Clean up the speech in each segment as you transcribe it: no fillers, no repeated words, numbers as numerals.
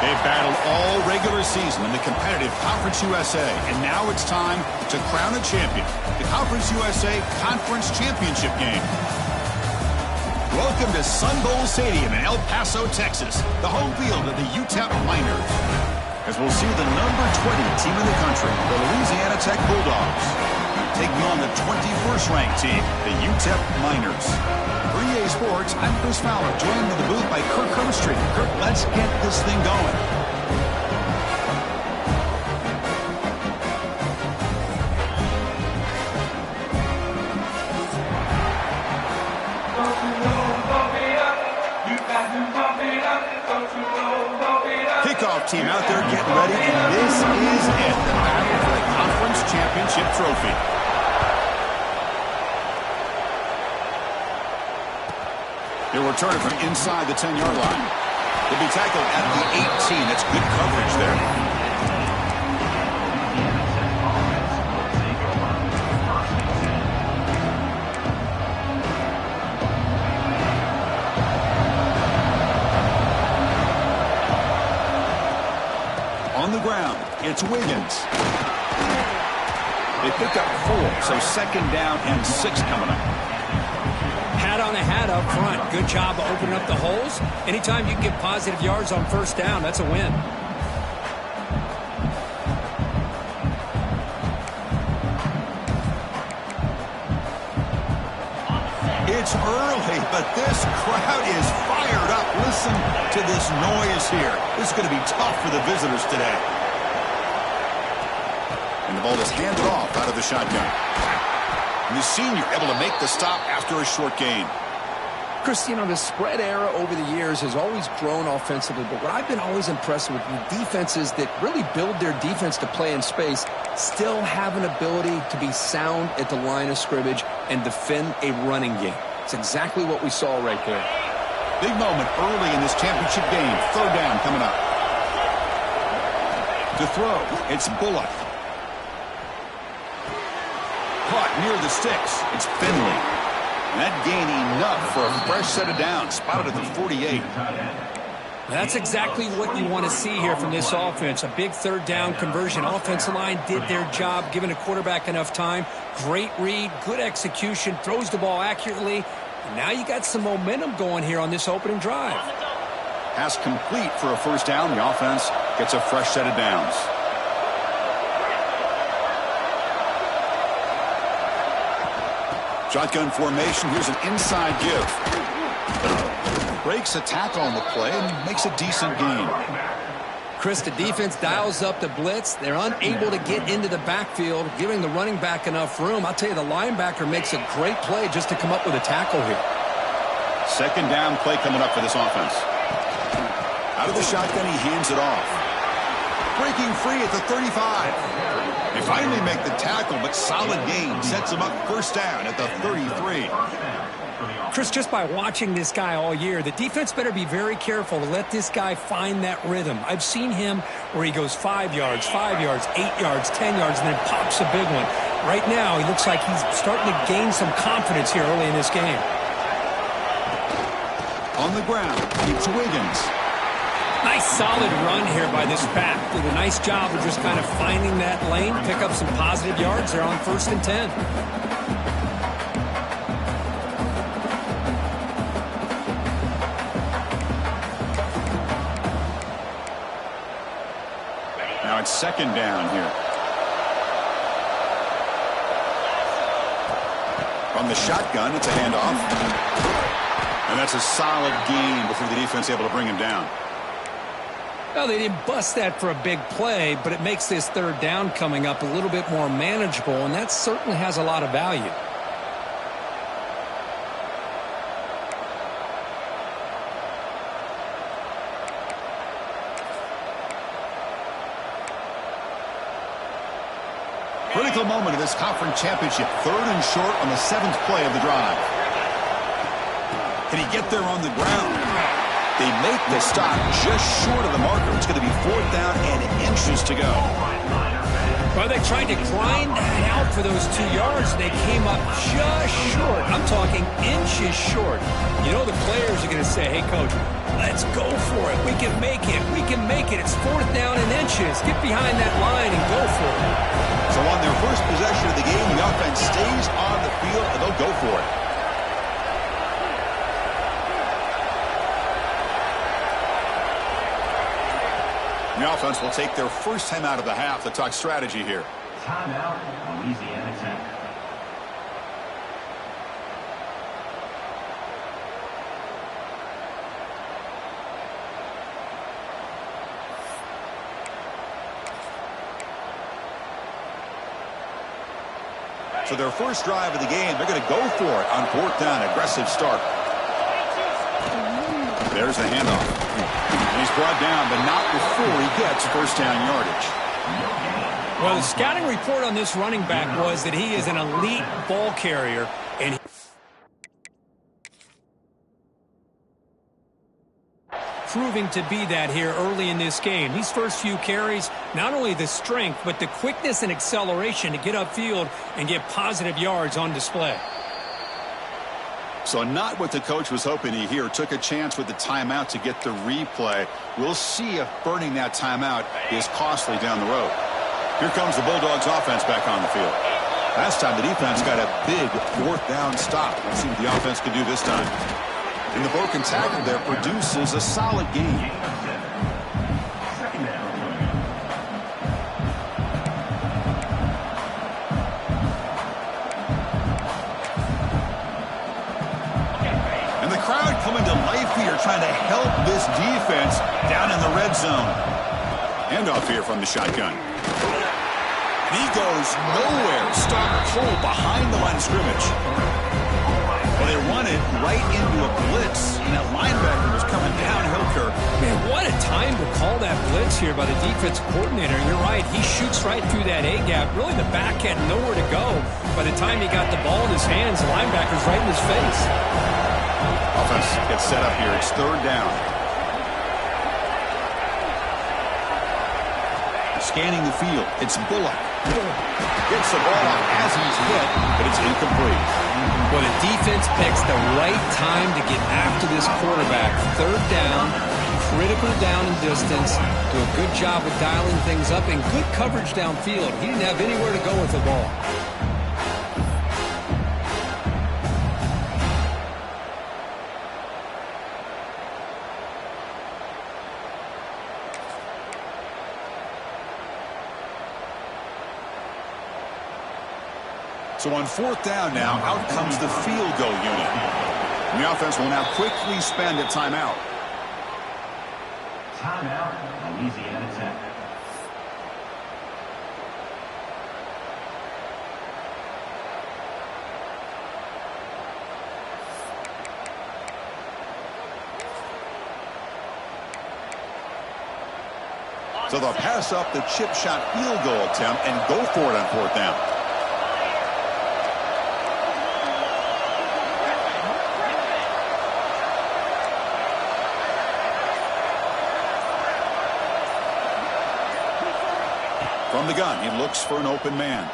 They've battled all regular season in the competitive Conference USA, and now it's time to crown a champion. The Conference USA Conference Championship game. Welcome to Sun Bowl Stadium in El Paso, Texas, the home field of the UTEP Miners. As we'll see the number 20 team in the country, the Louisiana Tech Bulldogs, taking on the 21st ranked team, the UTEP Miners. For EA Sports, I'm Chris Fowler, joined in the booth by Kirk Hermstreet. Kirk, let's get this thing going. Kickoff team out there getting ready, and this is it, the battle for the Conference Championship trophy. He'll return it from inside the 10-yard line. He'll be tackled at the 18. That's good coverage there. On the ground, it's Wiggins. They pick up 4, so second down and 6 coming up. Hat on a hat up front. Good job of opening up the holes. Anytime you can get positive yards on first down, that's a win. It's early, but this crowd is fired up. Listen to this noise here. This is going to be tough for the visitors today. And the ball is handed off out of the shotgun. And the senior able to make the stop after a short gain. Chris, you know, the spread era over the years has always grown offensively, but what I've been always impressed with the defenses that really build their defense to play in space still have an ability to be sound at the line of scrimmage and defend a running game. It's exactly what we saw right there. Big moment early in this championship game. Third down coming up. To throw, it's Bullock. Caught near the sticks. It's Finley. And that gain enough for a fresh set of downs. Spotted at the 48. That's exactly what you want to see here from this offense. A big third down conversion. Offensive line did their job, giving a quarterback enough time. Great read, good execution, throws the ball accurately. And now you got some momentum going here on this opening drive. Pass complete for a first down. The offense gets a fresh set of downs. Shotgun formation. Here's an inside give. Breaks a tackle on the play and makes a decent gain. Chris, the defense dials up the blitz. They're unable to get into the backfield, giving the running back enough room. I'll tell you, the linebacker makes a great play just to come up with a tackle here. Second down play coming up for this offense. Out of the shotgun, he hands it off. Breaking free at the 35. They finally make the tackle, but solid gain sets him up first down at the 33. Chris, just by watching this guy all year, the defense better be very careful to let this guy find that rhythm. I've seen him where he goes 5 yards, 8 yards, 10 yards, and then pops a big one. Right now, he looks like he's starting to gain some confidence here early in this game. On the ground, it's Wiggins. Nice solid run here by this back. Did a nice job of just kind of finding that lane, pick up some positive yards there on 1st and 10. Now it's second down here. From the shotgun, it's a handoff. And that's a solid gain before the defense able to bring him down. Well, they didn't bust that for a big play, but it makes this third down coming up a little bit more manageable, and that certainly has a lot of value. Critical moment of this conference championship. 3rd and short on the 7th play of the drive. Can he get there on the ground? They make the stop just short of the marker. It's going to be 4th down and inches to go. Well, they tried to grind that out for those 2 yards. They came up just short. I'm talking inches short. You know the players are going to say, hey, coach, Let's go for it. We can make it. We can make it. It's 4th down and inches. Get behind that line and go for it. So on their first possession of the game, the offense stays on the field, and they'll go for it. The offense will take their first time out of the half to talk strategy here. Timeout, Louisiana Tech. So their first drive of the game, they're going to go for it on 4th down. Aggressive start. There's the handoff. And he's brought down, but not before he gets first down yardage. Well, the scouting report on this running back was that he is an elite ball carrier, and proving to be that here early in this game. These first few carries, not only the strength, but the quickness and acceleration to get upfield and get positive yards on display. So not what the coach was hoping to hear. Took a chance with the timeout to get the replay. We'll see if burning that timeout is costly down the road. Here comes the Bulldogs offense back on the field. Last time the defense got a big 4th down stop. Let's see what the offense can do this time. And the broken tackle there produces a solid gain. And the crowd coming to life here, trying to help this defense down in the red zone. Handoff here from the shotgun. And he goes nowhere. Start cold behind the line of scrimmage. Well, they run it right into a blitz, and that linebacker was coming downhill, Kirk. Man, what a time to call that blitz here by the defense coordinator. You're right. He shoots right through that A-gap. Really, the back had nowhere to go. By the time he got the ball in his hands, the linebacker's right in his face. Offense gets set up here. It's 3rd down. Scanning the field. It's Bullock. Gets the ball off as he's hit, but it's incomplete. Well, the defense picks the right time to get after this quarterback. 3rd down, critical down and distance. Do a good job of dialing things up and good coverage downfield. He didn't have anywhere to go with the ball. So on 4th down now, out comes the field goal unit. And the offense will now quickly spend a timeout. Timeout, Louisiana Tech. So they'll pass up the chip shot field goal attempt and go for it on 4th down. From the gun, he looks for an open man.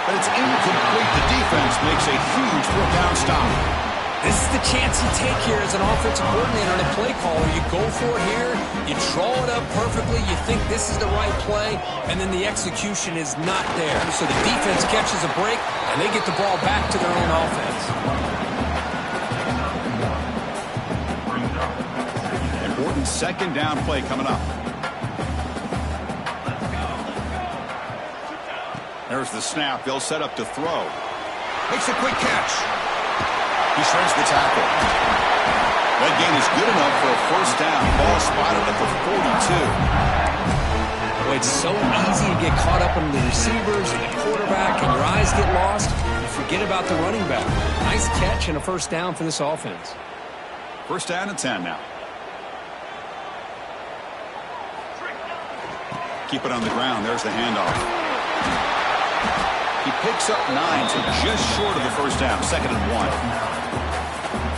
But it's incomplete. The defense makes a huge 4th down stop. This is the chance you take here as an offensive coordinator and a play caller. You go for it here, you draw it up perfectly, you think this is the right play, and then the execution is not there. So the defense catches a break, and they get the ball back to their own offense. Important 2nd down play coming up. There's the snap. They'll set up to throw. Makes a quick catch. He shreds the tackle. That gain is good enough for a 1st down. Ball spotted at the 42. Well, it's so easy to get caught up in the receivers and the quarterback, and your eyes get lost. You forget about the running back. Nice catch and a 1st down for this offense. 1st down and 10 now. Keep it on the ground. There's the handoff. He picks up 9, so just short of the 1st down. 2nd and 1.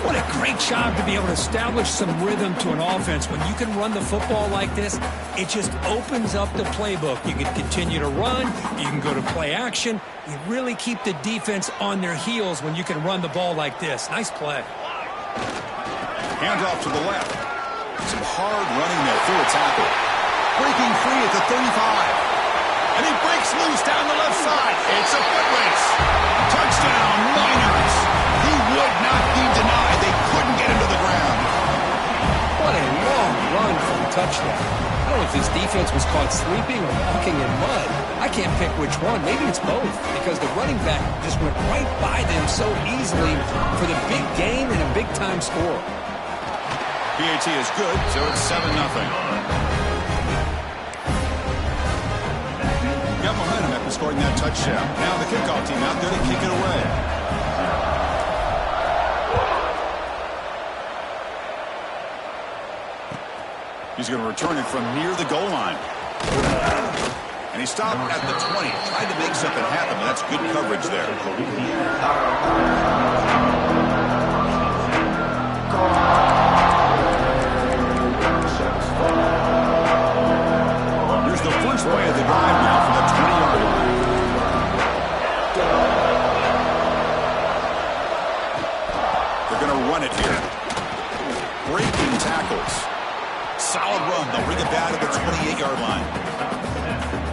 What a great job to be able to establish some rhythm to an offense. When you can run the football like this, it just opens up the playbook. You can continue to run. You can go to play action. You really keep the defense on their heels when you can run the ball like this. Nice play. Handoff to the left. Some hard running there through a tackle. Breaking free at the 35. And he breaks loose down the left side. It's a foot race. Touchdown, Miners. He would not be denied. They couldn't get him to the ground. What a long run for a touchdown. I don't know if this defense was caught sleeping or walking in mud. I can't pick which one. Maybe it's both, because the running back just went right by them so easily for the big gain and a big-time score. PAT is good, so it's 7-0. Got momentum after scoring that touchdown. Now the kickoff team out there to kick it away. He's going to return it from near the goal line. And he stopped at the 20. Tried to make something happen, but that's good coverage there. Here's the first play of the drive now from the 20-yard line. They're going to run it here. Breaking tackles. Solid run. They'll bring it back to the 28-yard line.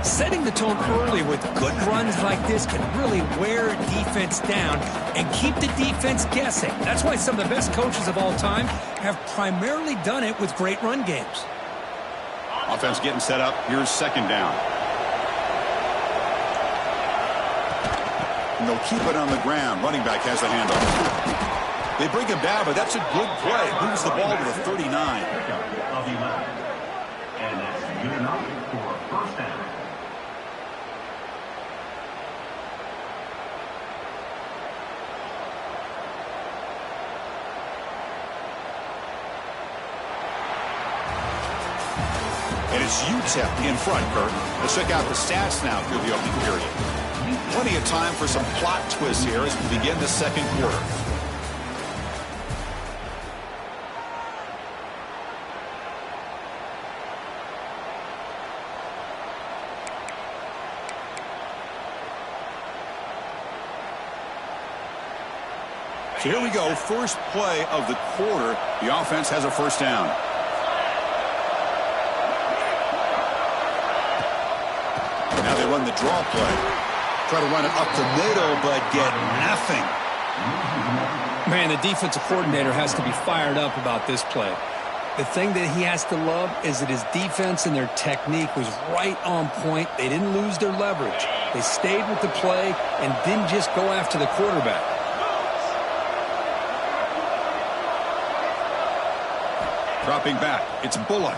Setting the tone early with good runs like this can really wear a defense down and keep the defense guessing. That's why some of the best coaches of all time have primarily done it with great run games. Offense getting set up. Here's second down. And they'll keep it on the ground. Running back has the handoff. They bring him down, but that's a good play. Moves the ball to the 39. And that's good enough for a first down. And it's UTEP in front, Kurt. Let's check out the stats now through the opening period. Plenty of time for some plot twists here as we begin the second quarter. So here we go, first play of the quarter. The offense has a first down. Now they run the draw play. Try to run it up the middle, but get nothing. Man, the defensive coordinator has to be fired up about this play. The thing that he has to love is that his defense and their technique was right on point. They didn't lose their leverage. They stayed with the play and didn't just go after the quarterback. Dropping back, it's Bullock.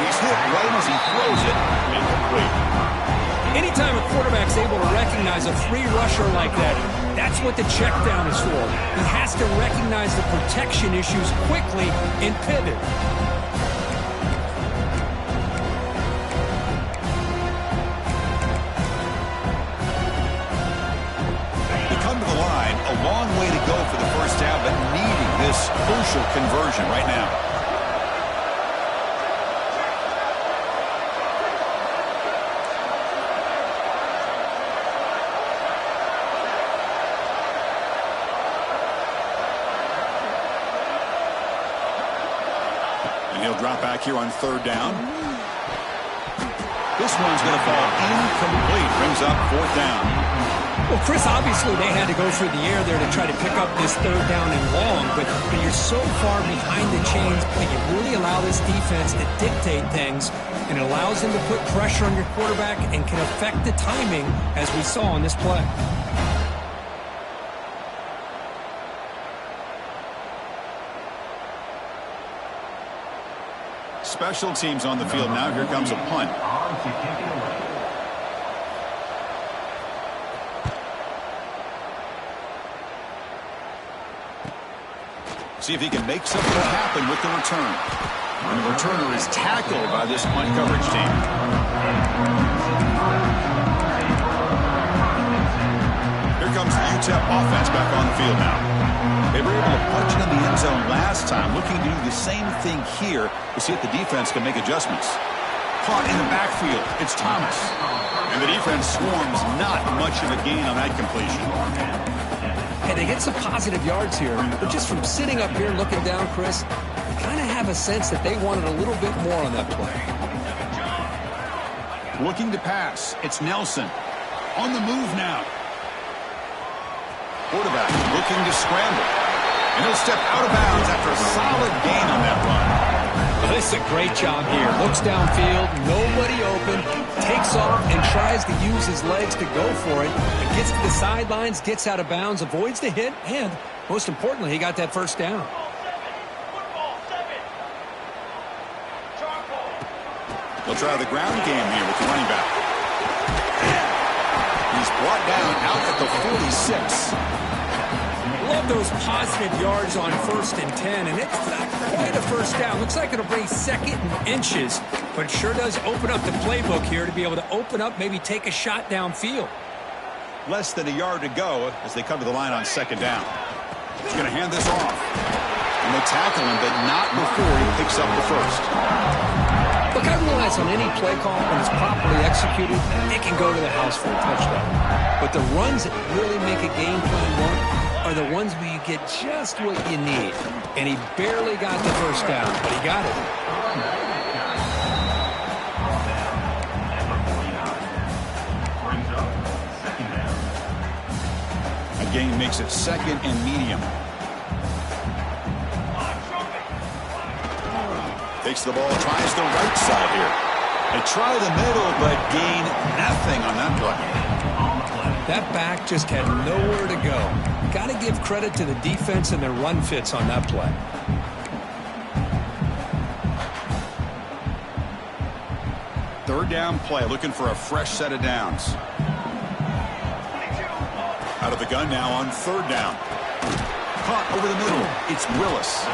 He's hit right as he throws it. Incomplete. Anytime a quarterback's able to recognize a free rusher like that, that's what the check down is for. He has to recognize the protection issues quickly and pivot. They come to the line, a long way to go for the first down, but needing this crucial conversion right now. He'll drop back here on third down. This one's going to fall incomplete. Brings up fourth down. Well, Chris, obviously they had to go through the air there to try to pick up this third down and long, but you're so far behind the chains that you really allow this defense to dictate things, and it allows them to put pressure on your quarterback and can affect the timing, as we saw on this play. Special teams on the field now. Here comes a punt. See if he can make something happen with the return. And the returner is tackled by this punt coverage team. Here comes the UTEP offense back on the field now. They were able to punch it in the end zone last time, looking to do the same thing here to see if the defense can make adjustments. Caught in the backfield, it's Thomas. And the defense swarms, not much of a gain on that completion. Yeah, they get some positive yards here, but just from sitting up here looking down, Chris, you kind of have a sense that they wanted a little bit more on that play. Looking to pass. It's Nelson. On the move now. Quarterback looking to scramble. And he'll step out of bounds after a solid gain on that run. Well, this is a great job here. Looks downfield, nobody open, takes off and tries to use his legs to go for it. And gets to the sidelines, gets out of bounds, avoids the hit, and most importantly, he got that first down. They'll try the ground game here with the running back. He's brought down out at the 46. Love those positive yards on 1st and 10, and it's not quite a first down. Looks like it'll bring 2nd and inches, but it sure does open up the playbook here to be able to open up, maybe take a shot downfield. Less than a yard to go as they come to the line on 2nd down. He's going to hand this off. And they tackle him, but not before he picks up the first. Look, I realize on any play call, when it's properly executed, it can go to the house for a touchdown. But the runs that really make a game plan work are the ones where you get just what you need. And he barely got the first down, but he got it. A gain makes it 2nd and medium. Takes the ball, tries the right side here. They try the middle, but gain nothing on that play. That back just had nowhere to go. Got to give credit to the defense and their run fits on that play. Third down play, looking for a fresh set of downs. Out of the gun now on 3rd down. Caught over the middle. It's Willis.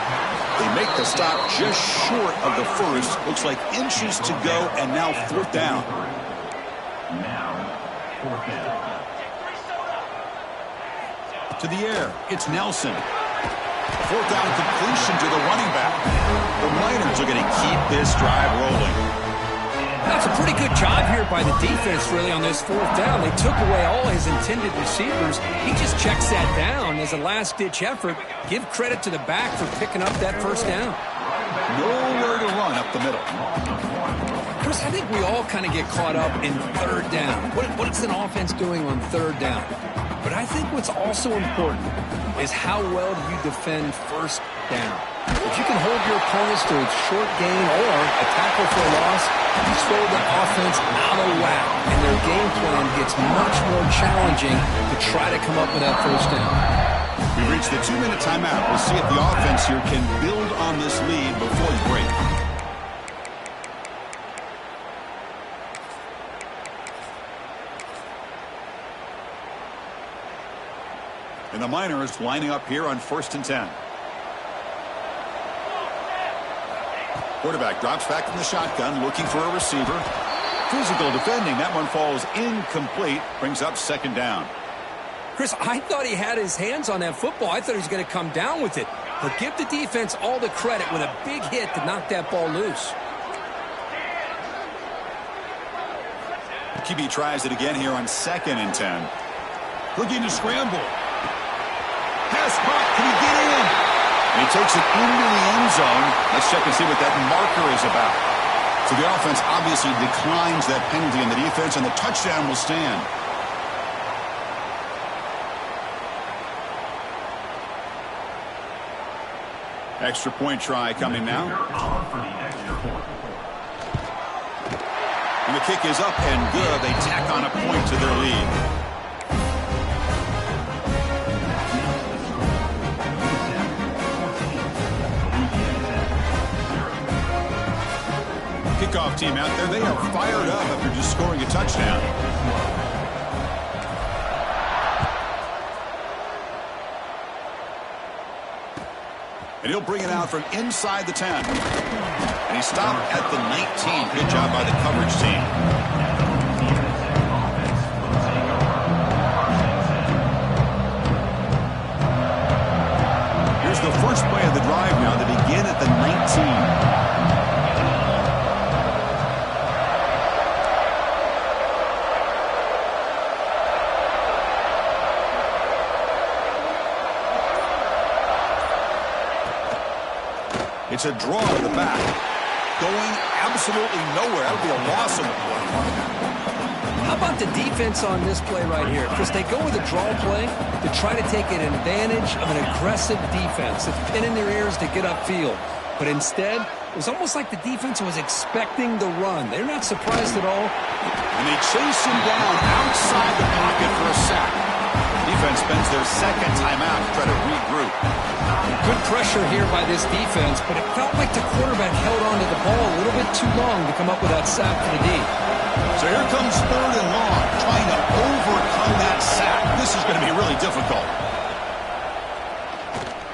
They make the stop just short of the first. Looks like inches to go, and now 4th down. Now, 4th down. To the air, it's Nelson. 4th down completion to the running back. The Miners are going to keep this drive rolling. That's a pretty good job here by the defense, really, on this 4th down. They took away all his intended receivers. He just checks that down as a last-ditch effort. Give credit to the back for picking up that first down. Nowhere to run up the middle. Chris, I think we all kind of get caught up in 3rd down. What's an offense doing on 3rd down? But I think what's also important is how well do you defend 1st down. If you can hold your opponents to a short gain or a tackle for a loss, you throw the offense out of whack, and their game plan gets much more challenging to try to come up with that first down. We've reached the 2-minute timeout. We'll see if the offense here can build on this lead before the break. And the Miners lining up here on 1st and 10. Quarterback drops back from the shotgun, looking for a receiver. Physical defending. That one falls incomplete. Brings up 2nd down. Chris, I thought he had his hands on that football. I thought he was going to come down with it. But give the defense all the credit with a big hit to knock that ball loose. QB tries it again here on 2nd and 10. Looking to scramble. Pass caught. Can he get in? And he takes it into the end zone. Let's check and see what that marker is about. So the offense obviously declines that penalty in the defense, and the touchdown will stand. Extra point try coming now. And the kick is up and good. They tack on a point to their lead. Kickoff team out there. They are fired up after just scoring a touchdown. And he'll bring it out from inside the 10. And he stopped at the 19. Good job by the coverage team. Here's the first play of the drive now. They begin at the 19. It's a draw to the back. Going absolutely nowhere. That would be a loss of the play. How about the defense on this play right here? Chris, they go with a draw play to try to take an advantage of an aggressive defense that's pinning their ears to get upfield. But instead, it was almost like the defense was expecting the run. They're not surprised at all. And they chase him down outside the pocket for a sack. Defense spends their second timeout to try to regroup. Good pressure here by this defense, but it felt like the quarterback held onto the ball a little bit too long to come up with that sack for the D. So here comes 3rd and long, trying to overcome that sack. This is going to be really difficult.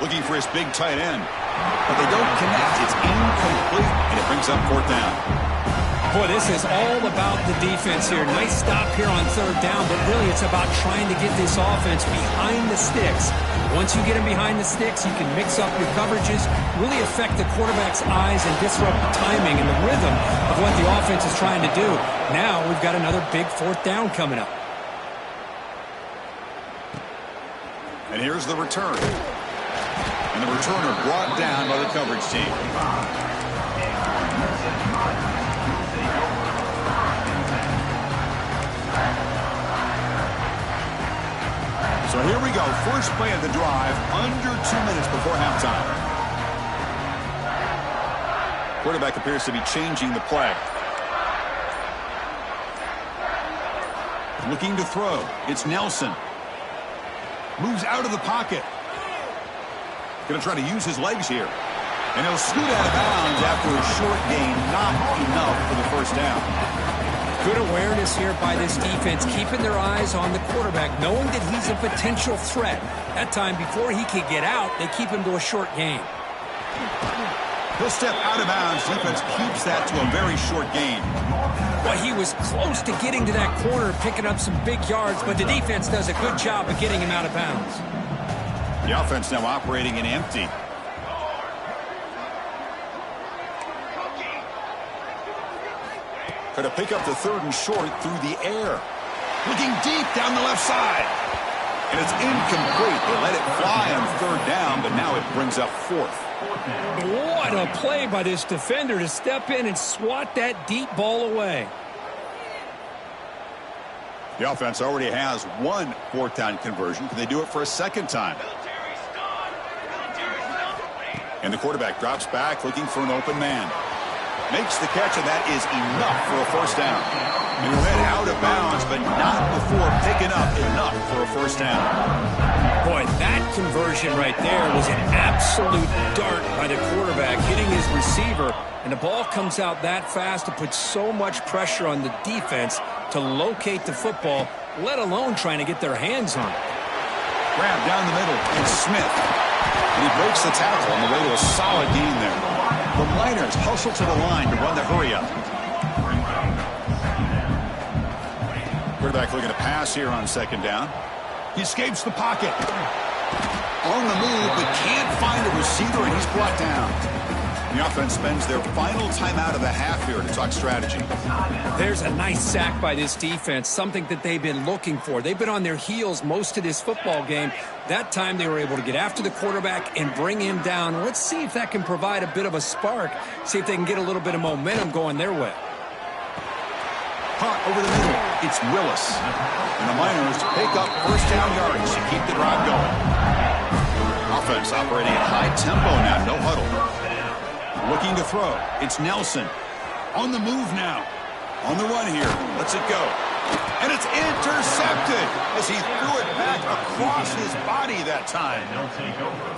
Looking for his big tight end. But they don't connect. It's incomplete, and it brings up 4th down. Boy, this is all about the defense here. Nice stop here on 3rd down, but really it's about trying to get this offense behind the sticks. Once you get them behind the sticks, you can mix up your coverages, really affect the quarterback's eyes and disrupt the timing and the rhythm of what the offense is trying to do. Now we've got another big 4th down coming up. And here's the return. And the returner brought down by the coverage team. So here we go. First play of the drive, under 2 minutes before halftime. Quarterback appears to be changing the play. Looking to throw. It's Nelson. Moves out of the pocket. Going to try to use his legs here. And he'll scoot out of bounds after a short gain. Not enough for the first down. Good awareness here by this defense, keeping their eyes on the quarterback, knowing that he's a potential threat. That time, before he could get out, they keep him to a short gain. He'll step out of bounds. Defense keeps that to a very short gain. Well, he was close to getting to that corner, picking up some big yards, but the defense does a good job of getting him out of bounds. The offense now operating in empty. Try to pick up the 3rd and short through the air. Looking deep down the left side. And it's incomplete. They let it fly on 3rd down, but now it brings up 4th. What a play by this defender to step in and swat that deep ball away. The offense already has one 4th down conversion. Can they do it for a second time? And the quarterback drops back looking for an open man. Makes the catch, and that is enough for a first down. And he'll head out of bounds, but not before picking up enough for a first down. Boy, that conversion right there was an absolute dart by the quarterback, hitting his receiver, and the ball comes out that fast to put so much pressure on the defense to locate the football, let alone trying to get their hands on it. Grab down the middle, and Smith. And he breaks the tackle on the way to a solid gain there. The Miners hustle to the line to run the hurry-up. Quarterback looking to pass here on 2nd down. He escapes the pocket. On the move, but can't find a receiver, and he's brought down. The offense spends their final timeout of the half here to talk strategy. There's a nice sack by this defense, something that they've been looking for. They've been on their heels most of this football game. That time they were able to get after the quarterback and bring him down. Let's see if that can provide a bit of a spark, see if they can get a little bit of momentum going their way. Caught over the middle. It's Willis. And the Miners pick up first down yards to keep the drive going. Offense operating at high tempo now, no huddle. Looking to throw. It's Nelson. On the move now. On the run here. Lets it go. And it's intercepted as he threw it back across his body that time.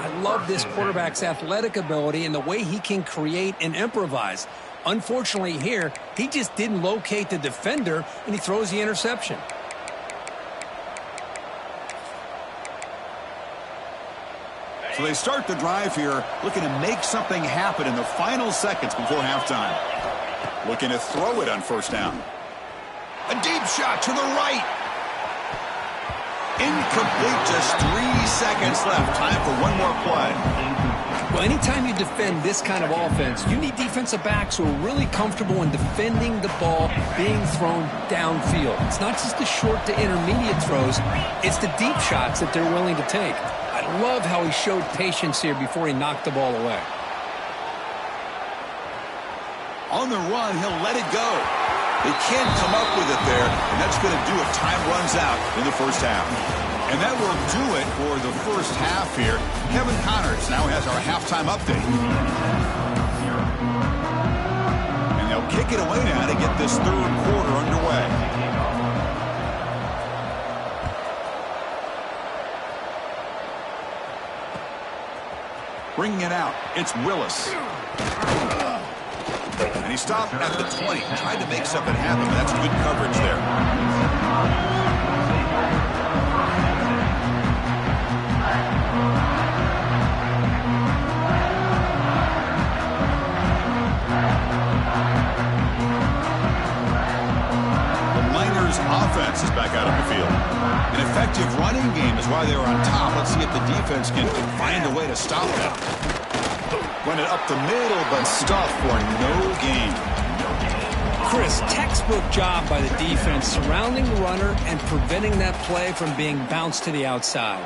I love this quarterback's athletic ability and the way he can create and improvise. Unfortunately here, he just didn't locate the defender, and he throws the interception. So they start the drive here, looking to make something happen in the final seconds before halftime. Looking to throw it on first down. A deep shot to the right. Incomplete, just 3 seconds left. Time for one more play. Well, anytime you defend this kind of offense, you need defensive backs who are really comfortable in defending the ball being thrown downfield. It's not just the short to intermediate throws, it's the deep shots that they're willing to take. I love how he showed patience here before he knocked the ball away. On the run, he'll let it go. They can't come up with it there, and that's going to do it. Time runs out in the first half. And that will do it for the first half here. Kevin Connors now has our halftime update. And they'll kick it away now to get this third quarter underway. Bringing it out, it's Willis. And he stopped at the 20, tried to make something happen, but that's good coverage there. The Miners' offense is back out on the field. An effective running game is why they were on top. Let's see if the defense can find a way to stop that. Went it up the middle, but stuffed for no gain. Chris, textbook job by the defense surrounding the runner and preventing that play from being bounced to the outside.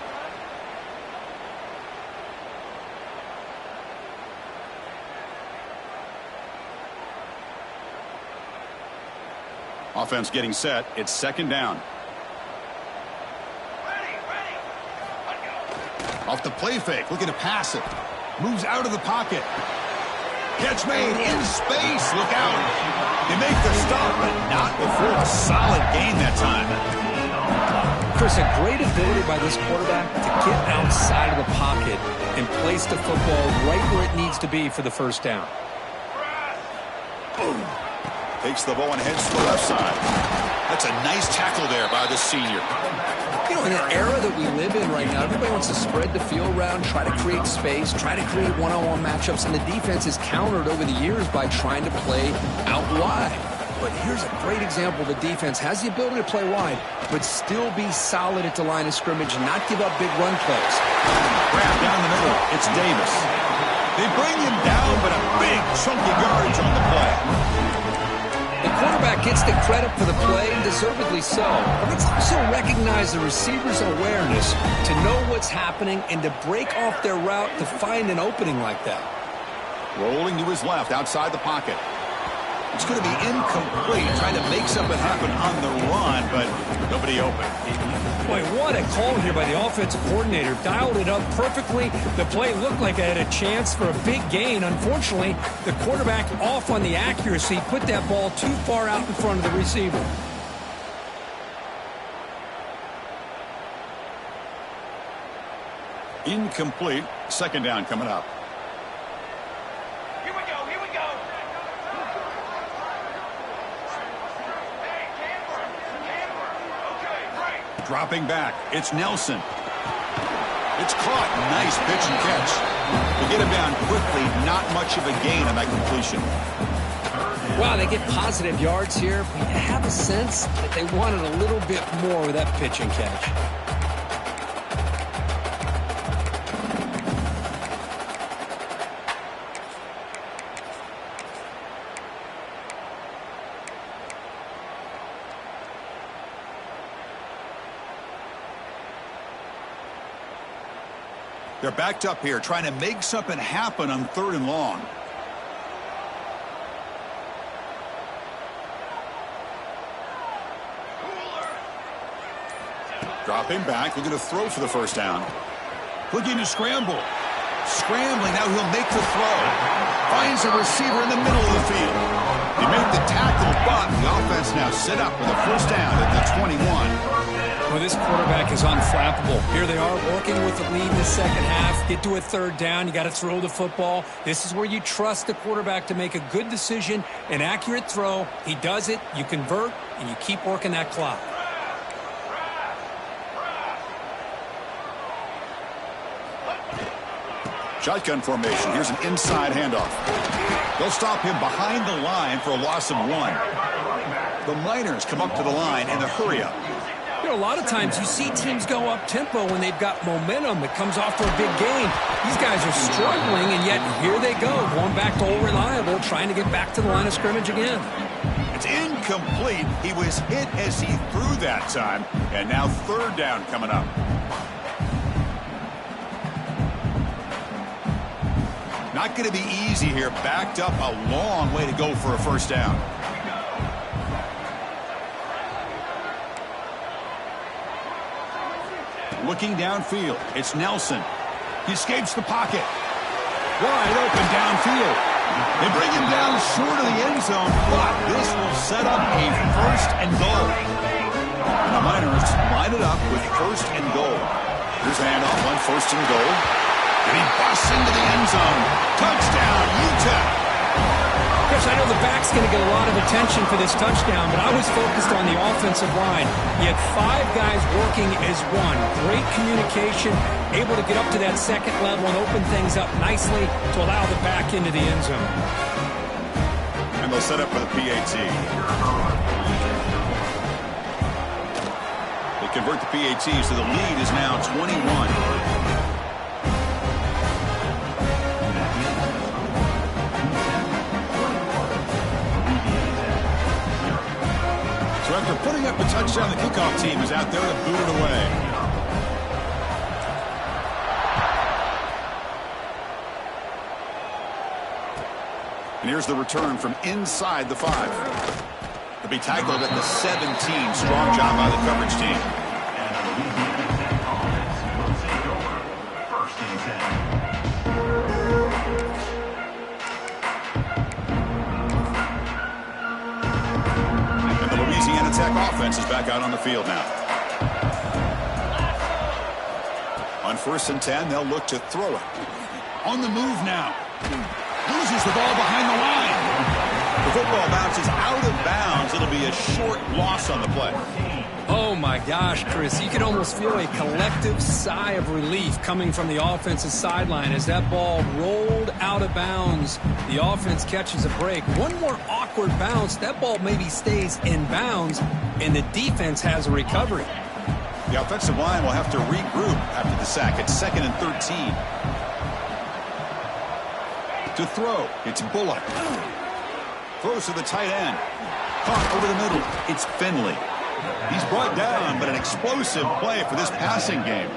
Offense getting set. It's second down. Off the play fake, looking to pass it. Moves out of the pocket. Catch made in space. Look out. They make the stop, but not before a solid gain that time. Chris, a great ability by this quarterback to get outside of the pocket and place the football right where it needs to be for the first down. Boom. Takes the ball and heads to the left side. That's a nice tackle there by the senior. You know, in an era that we live in right now, everybody wants to spread the field around, try to create space, try to create one-on-one matchups, and the defense is countered over the years by trying to play out wide. But here's a great example. The defense has the ability to play wide, but still be solid at the line of scrimmage and not give up big run plays. Grab down the middle. It's Davis. They bring him down, but a big chunk of yardage on the play. The quarterback gets the credit for the play, and deservedly so. But let's also recognize the receiver's awareness to know what's happening and to break off their route to find an opening like that. Rolling to his left, outside the pocket. It's going to be incomplete, trying to make something happen on the run, but nobody open. Boy, what a call here by the offensive coordinator. Dialed it up perfectly. The play looked like it had a chance for a big gain. Unfortunately, the quarterback off on the accuracy, put that ball too far out in front of the receiver. Incomplete. Second down coming up. Here we go, here we go. Hey, camper. Okay, great. Dropping back. It's Nelson. It's caught. Nice pitch and catch. They get him down quickly. Not much of a gain on that completion. Wow, they get positive yards here. But you have a sense that they wanted a little bit more with that pitch and catch. They're backed up here, trying to make something happen on third and long. Dropping back, looking to throw for the first down. Looking to scramble. Scrambling, now he'll make the throw. Finds a receiver in the middle of the field. He made the tackle, but the offense now set up with a first down at the 21. Well, this quarterback is unflappable. Here they are working with the lead in the second half. Get to a third down. You got to throw the football. This is where you trust the quarterback to make a good decision, an accurate throw. He does it. You convert, and you keep working that clock. Shotgun formation. Here's an inside handoff. They'll stop him behind the line for a loss of 1. The Miners come up to the line in the hurry-up. You know, a lot of times you see teams go up-tempo when they've got momentum that comes off for a big gain. These guys are struggling, and yet here they go, going back to old reliable, trying to get back to the line of scrimmage again. It's incomplete. He was hit as he threw that time, and now third down coming up. Not going to be easy here. Backed up a long way to go for a first down. Looking downfield, it's Nelson. He escapes the pocket. Wide open downfield. They bring him down short of the end zone, but this will set up a first and goal. And the Miners line it up with first and goal. Here's a handoff on first and goal. And he busts into the end zone. Touchdown, UTEP. Chris, I know the back's going to get a lot of attention for this touchdown, but I was focused on the offensive line. You had 5 guys working as one. Great communication, able to get up to that second level and open things up nicely to allow the back into the end zone. And they'll set up for the PAT. They convert the PAT, so the lead is now 21. So after putting up a touchdown, the kickoff team is out there to boot it away. And here's the return from inside the 5. They'll be tackled at the 17. Strong job by the coverage team. And the Louisiana offense will take over. First and 10. And the Louisiana Tech offense is back out on the field now. On first and 10, they'll look to throw it. On the move now. Loses the ball behind the line. The football bounces out of bounds. It'll be a short loss on the play. Oh, my gosh, Chris. You can almost feel a collective sigh of relief coming from the offensive sideline as that ball rolled out of bounds. The offense catches a break. One more awkward bounce. That ball maybe stays in bounds, and the defense has a recovery. The offensive line will have to regroup after the sack. It's 2nd and 13. To throw, it's Bullock. Throws to the tight end. Caught over the middle. It's Finley. He's brought down, but an explosive play for this passing game.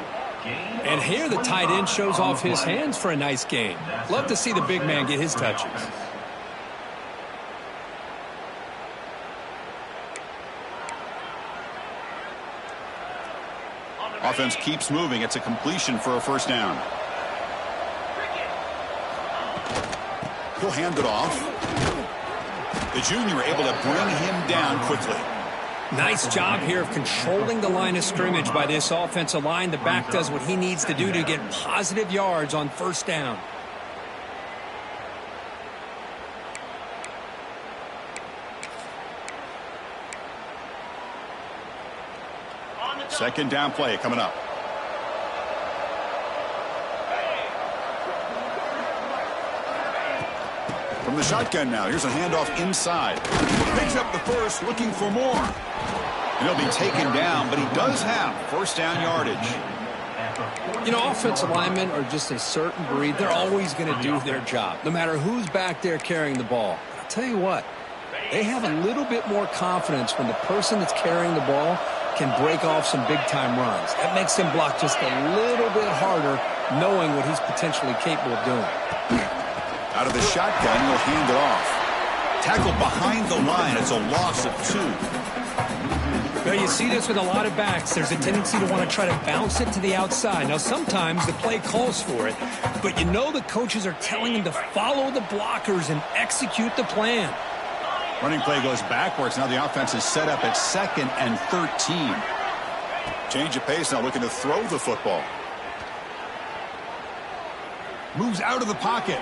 And here the tight end shows off his hands for a nice game. Love to see the big man get his touches. Offense keeps moving. It's a completion for a first down. He'll hand it off. The junior able to bring him down quickly. Nice job here of controlling the line of scrimmage by this offensive line. The back does what he needs to do to get positive yards on first down. Second down play coming up. From the shotgun now. Here's a handoff inside. Picks up the first, looking for more. And he'll be taken down, but he does have first down yardage. You know, offensive linemen are just a certain breed. They're always going to do their job, no matter who's back there carrying the ball. I'll tell you what, they have a little bit more confidence when the person that's carrying the ball can break off some big-time runs. That makes him block just a little bit harder, knowing what he's potentially capable of doing. Out of the shotgun, he'll hand it off. Tackled behind the line. It's a loss of 2. Well, you see this with a lot of backs. There's a tendency to want to try to bounce it to the outside. Now, sometimes the play calls for it, but you know the coaches are telling them to follow the blockers and execute the plan. Running play goes backwards. Now the offense is set up at 2nd and 13. Change of pace now, looking to throw the football. Moves out of the pocket.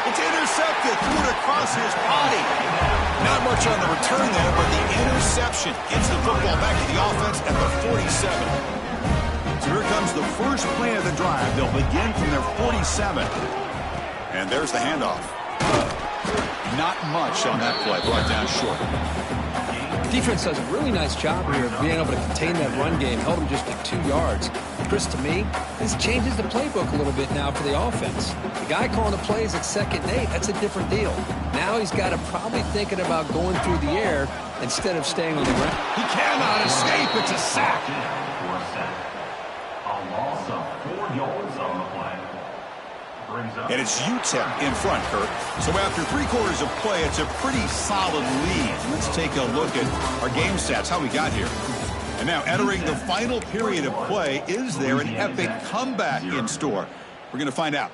It's intercepted. Threw it across his body. Not much on the return there, but the interception gets the football back to the offense at the 47. So here comes the first play of the drive. They'll begin from their 47. And there's the handoff. Not much on that play. Brought down short. Defense does a really nice job here of being able to contain that run game. Held him just to 2 yards. Chris, to me, this changes the playbook a little bit now for the offense. The guy calling the plays at 2nd and 8, that's a different deal. Now he's got to probably thinking about going through the air instead of staying on the ground. He cannot escape. It's a sack. For a sack. A loss of 4 yards on the play. And it's UTEP in front, Kurt. So after 3 quarters of play, it's a pretty solid lead. Let's take a look at our game stats, how we got here. And now entering the final period of play, is there an epic comeback in store? We're going to find out.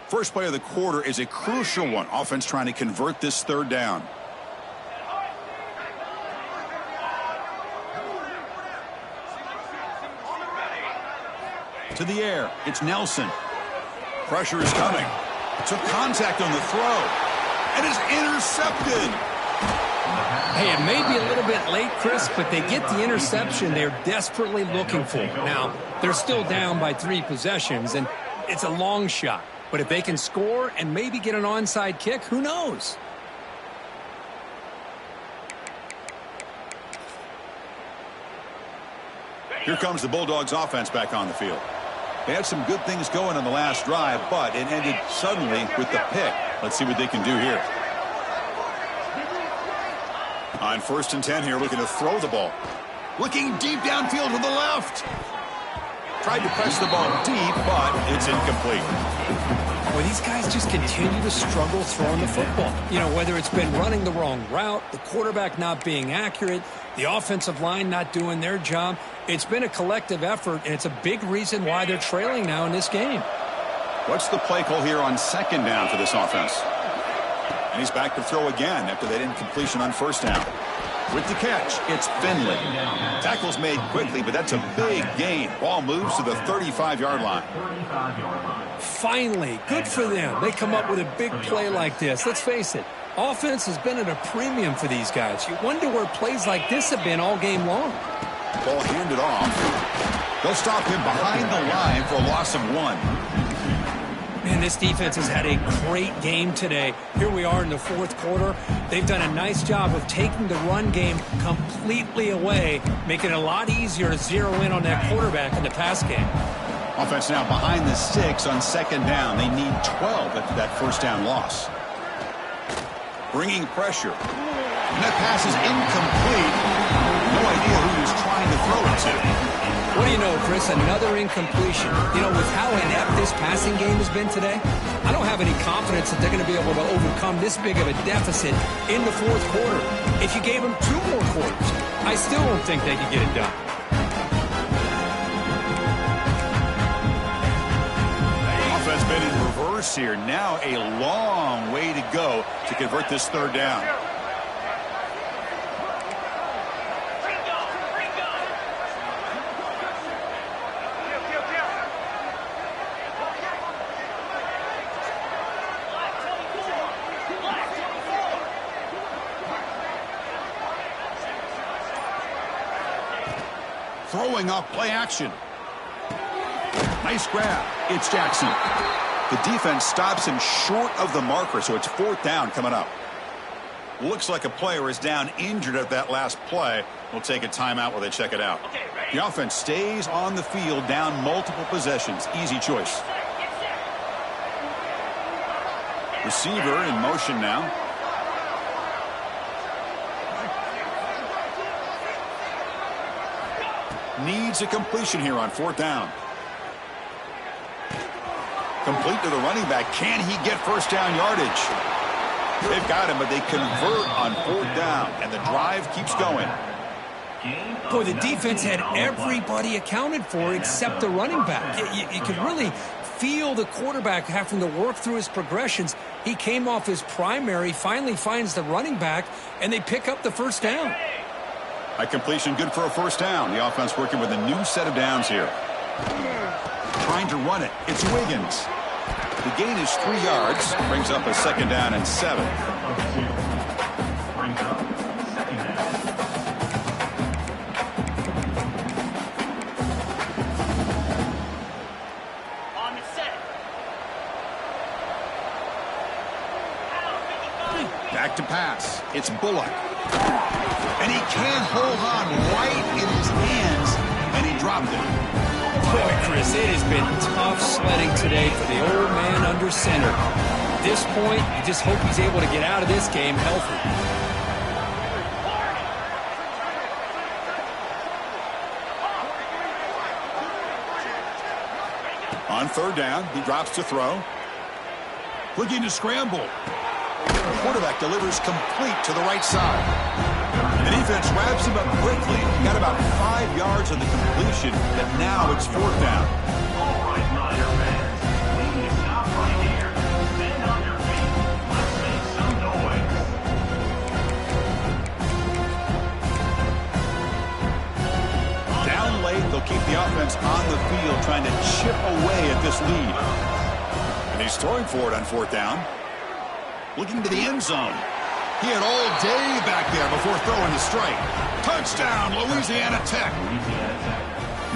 First play of the quarter is a crucial one. Offense trying to convert this 3rd down. To the air. It's Nelson. Pressure is coming. Took contact on the throw. And is intercepted. Hey, it may be a little bit late, Chris, but they get the interception they're desperately looking for. Now, they're still down by 3 possessions, and it's a long shot. But if they can score and maybe get an onside kick, who knows? Here comes the Bulldogs offense back on the field. They had some good things going on the last drive, but it ended suddenly with the pick. Let's see what they can do here. On 1st and 10 here, looking to throw the ball. Looking deep downfield to the left. Tried to press the ball deep, but it's incomplete. Well, these guys just continue to struggle throwing the football. You know, whether it's been running the wrong route, the quarterback not being accurate, the offensive line not doing their job. It's been a collective effort, and it's a big reason why they're trailing now in this game. What's the play call here on 2nd down for this offense? And he's back to throw again after that incompletion on 1st down. With the catch, it's Finley. Tackle's made quickly, but that's a big gain. Ball moves to the 35-yard line. Finally, good for them. They come up with a big play like this. Let's face it, offense has been at a premium for these guys. You wonder where plays like this have been all game long. Ball handed off. They'll stop him behind the line for a loss of 1. Man, this defense has had a great game today. Here we are in the 4th quarter. They've done a nice job of taking the run game completely away, making it a lot easier to zero in on that quarterback in the pass game. Offense now behind the 6 on 2nd down. They need 12 after that 1st down loss. Bringing pressure. And that pass is incomplete. No idea who he was trying to throw it to. What do you know, Chris? Another incompletion. You know, with how inept this passing game has been today, I don't have any confidence that they're going to be able to overcome this big of a deficit in the 4th quarter. If you gave them 2 more quarters, I still don't think they could get it done. Offense been in reverse here. Now a long way to go to convert this 3rd down. Throwing off play action. Nice grab. It's Jackson. The defense stops him short of the marker, so it's 4th down coming up. Looks like a player is down injured at that last play. We'll take a timeout while they check it out. The offense stays on the field, down multiple possessions. Easy choice. Receiver in motion now. Needs a completion here on 4th down. Complete to the running back. Can he get 1st down yardage? They've got him, but they convert on 4th down, and the drive keeps going. Boy, the defense had everybody accounted for except the running back. You could really feel the quarterback having to work through his progressions. He came off his primary, finally finds the running back, and they pick up the 1st down. A completion good for a 1st down. The offense working with a new set of downs here. Trying to run it. It's Wiggins. The gain is 3 yards. Brings up a 2nd down and 7. Back to pass. It's Bullock. And he can't hold on right in his hands, and he dropped it. Boy, Chris, it has been tough sledding today for the old man under center. this point, you just hope he's able to get out of this game healthy. On third down, he drops to throw. Looking to scramble. The quarterback delivers complete to the right side. The defense wraps him up quickly. Got about 5 yards on the completion, but now it's fourth down. All right, Niner fans, we need to stop right here. Stand on your feet. Let's make some noise. Down late, they'll keep the offense on the field, trying to chip away at this lead. And he's throwing for it on fourth down. Looking to the end zone. He had all day back there before throwing the strike. Touchdown, Louisiana Tech.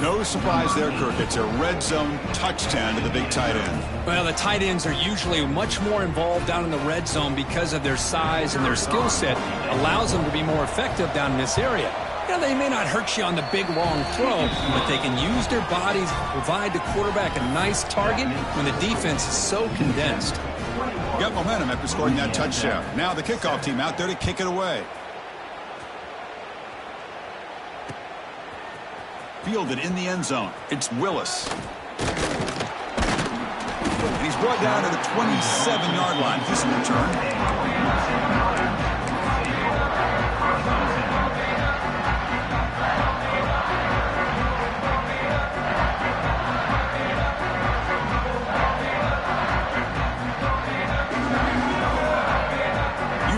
No surprise there, Kirk. It's a red zone touchdown to the big tight end. Well, the tight ends are usually much more involved down in the red zone because of their size and their skill set. Allows them to be more effective down in this area. You know, they may not hurt you on the big, long throw, but they can use their bodies to provide the quarterback a nice target when the defense is so condensed. Got momentum after scoring that touchdown. Now the kickoff team out there to kick it away. Fielded in the end zone. It's Willis. And he's brought down to the 27-yard line. Decent return.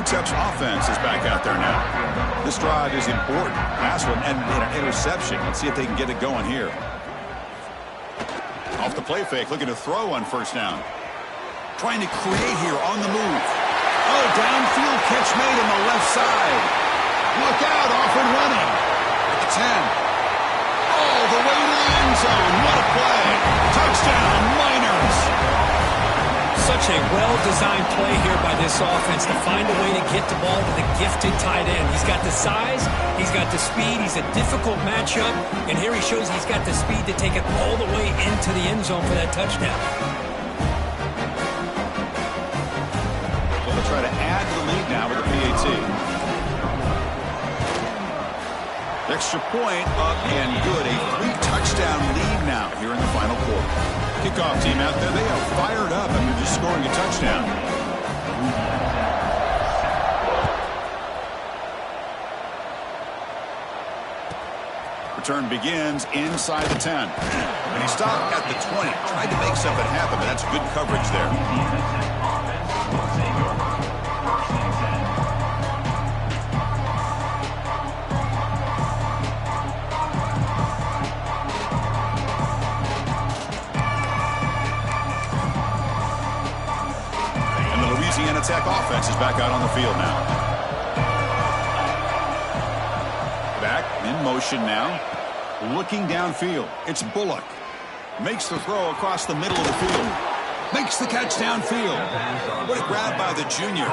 UTEP's offense is back out there now. This drive is important. Last one and an interception. Let's see if they can get it going here. Off the play fake, looking to throw on first down. Trying to create here on the move. Oh, downfield catch made on the left side. Look out, off and running. At the 10. All the way to the end zone. What a play. Touchdown, Miners. Such a well-designed play here by this offense to find a way to get the ball to the gifted tight end. He's got the size, he's got the speed, he's a difficult matchup, and here he shows he's got the speed to take it all the way into the end zone for that touchdown. So they'll try to add to the lead now with the PAT. Extra point up and good. A 3-touchdown lead now here in the final quarter. Kickoff team out there, they are fired up after just scoring a touchdown. Return begins inside the 10. And he stopped at the 20. Tried to make something happen, but that's good coverage there. Louisiana Tech offense is back out on the field now. Back in motion now. Looking downfield. It's Polk. Makes the throw across the middle of the field. Makes the catch downfield. What a grab by the junior.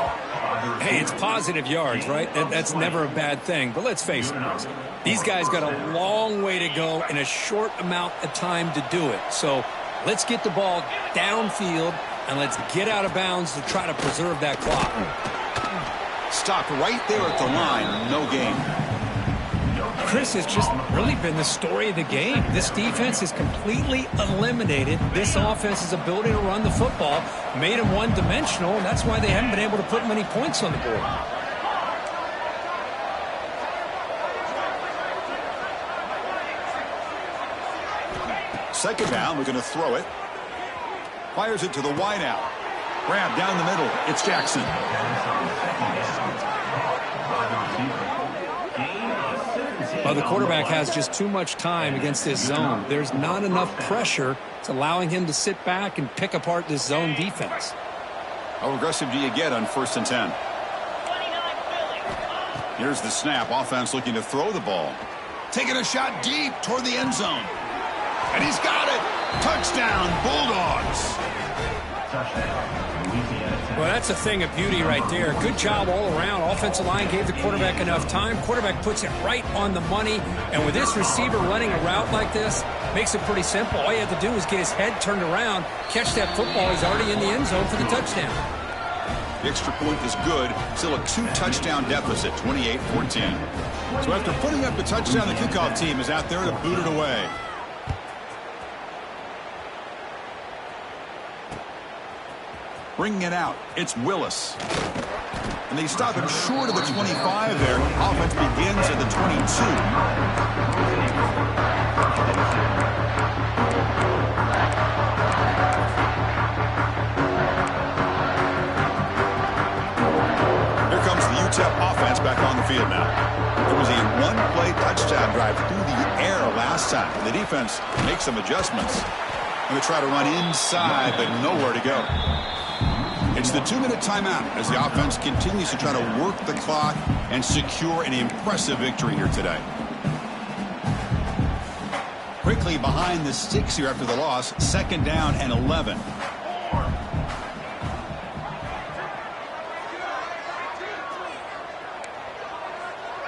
Hey, it's positive yards, right? That's never a bad thing. But let's face it, these guys got a long way to go in a short amount of time to do it. So let's get the ball downfield and let's get out of bounds to try to preserve that clock. Stopped right there at the line. No gain. Chris, has just really been the story of the game. This defense has completely eliminated this offense's ability to run the football, made them one-dimensional, and that's why they haven't been able to put many points on the board. Second down, we're going to throw it. Fires it to the wideout. Grab down the middle. It's Jackson. The quarterback has just too much time against this zone. There's not enough pressure. It's allowing him to sit back and pick apart this zone defense. How aggressive do you get on 1st and 10? Here's the snap. Offense looking to throw the ball. Taking a shot deep toward the end zone. And he's got it. Touchdown, Bulldogs. Well, that's a thing of beauty right there. Good job all around. Offensive line gave the quarterback enough time. Quarterback puts it right on the money. And with this receiver running a route like this, makes it pretty simple. All you have to do is get his head turned around, catch that football. He's already in the end zone for the touchdown. The extra point is good. Still a 2-touchdown deficit, 28-14. So after putting up the touchdown, the kickoff team is out there to boot it away. Bringing it out, it's Willis. And they stop him short of the 25 there. Offense begins at the 22. Here comes the UTEP offense back on the field now. There was a one-play touchdown drive through the air last time. The defense makes some adjustments. Going to try to run inside, but nowhere to go. It's the 2-minute timeout as the offense continues to try to work the clock and secure an impressive victory here today. Quickly behind the sticks here after the loss, 2nd down and 11.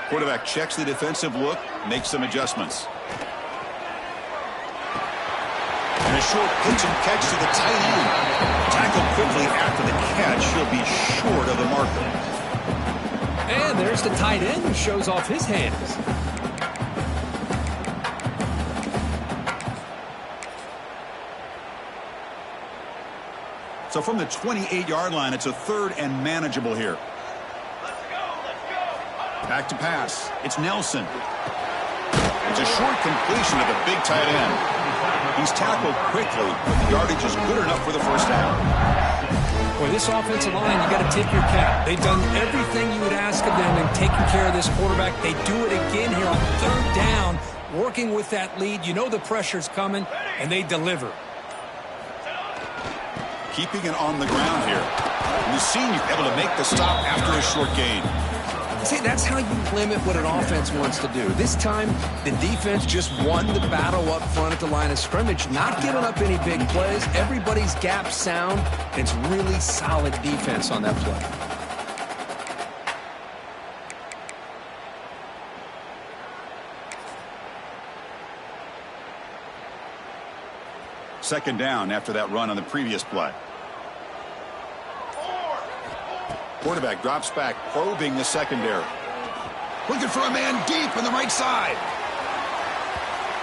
Quarterback checks the defensive look, makes some adjustments. And a short pitch and catch to the tight end. Tackled quickly after the catch. He'll be short of the marker. And there's the tight end who shows off his hands. So from the 28-yard line, it's a 3rd and manageable here. Back to pass. It's Nelson. It's a short completion to the big tight end. He's tackled quickly, but the yardage is good enough for the 1st down. Boy, this offensive line, you got to tip your cap. They've done everything you would ask of them in taking care of this quarterback. They do it again here on 3rd down, working with that lead. You know the pressure's coming, and they deliver. Keeping it on the ground here. And the senior able to make the stop after a short gain. See, that's how you limit what an offense wants to do. This time, the defense just won the battle up front at the line of scrimmage, not giving up any big plays. Everybody's gap sound. It's really solid defense on that play. Second down after that run on the previous play. Quarterback drops back, probing the secondary. Looking for a man deep on the right side.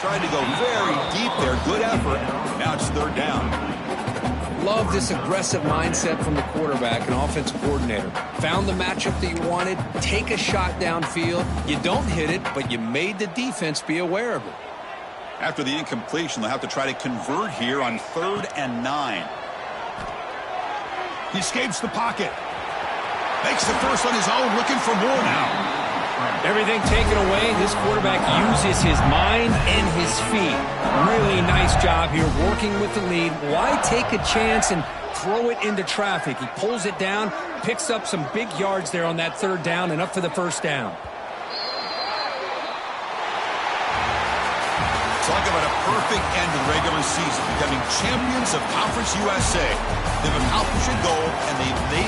Tried to go very deep there. Good effort. Now it's 3rd down. Love this aggressive mindset from the quarterback and offensive coordinator. Found the matchup that you wanted. Take a shot downfield. You don't hit it, but you made the defense be aware of it. After the incompletion, they'll have to try to convert here on 3rd and 9. He escapes the pocket. Makes the first on his own, looking for more now. Everything taken away, this quarterback uses his mind and his feet. Really nice job here working with the lead. Why take a chance and throw it into traffic? He pulls it down, picks up some big yards there on that 3rd down, and up for the 1st down. Talk about a perfect end to the regular season, becoming champions of Conference USA. They've accomplished a goal, and they've made